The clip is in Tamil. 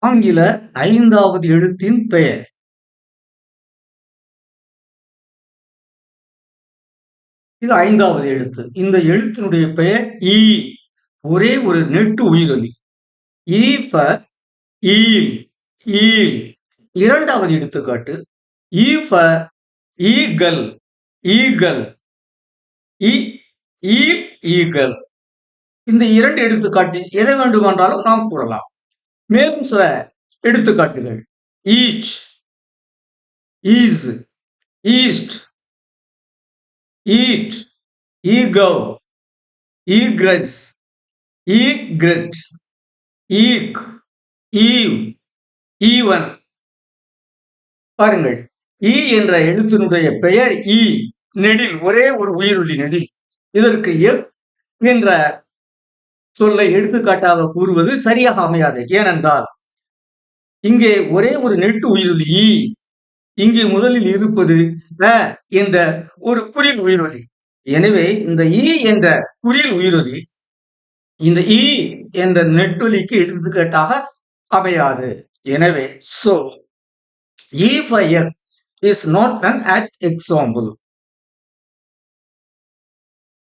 ஆங்கில 5வது எழுத்தின் பெயர். இது 5வது எழுத்து. இந்த எழுத்தினுடைய பெயர் ஈ. ஒரே ஒரு நெட்டு உயிரொலி. E for eel, eel. 2வது எடுத்துக்காட்டு E for eagle, eagle, eagle. இந்த 2 எடுத்துக்காட்டு எதை வேண்டுமென்றாலும் நாம் கூறலாம். மேலும் சில எடுத்துக்காட்டுகள் each, ease, east, eat, ego, egress, egret, eke, eve, even. பாருங்கள், ஈ என்ற எழுத்தினுடைய பெயர் ஈ. நெடில், ஒரே ஒரு உயிரொலி நெடில். இதற்கு எக் என்ற சொல்லை எடுத்துக்காட்டாக கூறுவது சரியாக அமையாது. ஏனென்றால் இங்கே ஒரே ஒரு நெட்டு உயிரொலி ஈ. இங்கே முதலில் இருப்பது அ என்ற ஒரு குறில் உயிரொலி. எனவே இந்த ஈ என்ற குறில் உயிரொலி இந்த ஈ என்ற நெட்டொலிக்கு எடுத்துக்காட்டாக அமையாது. எனவே so E for F is not an apt example.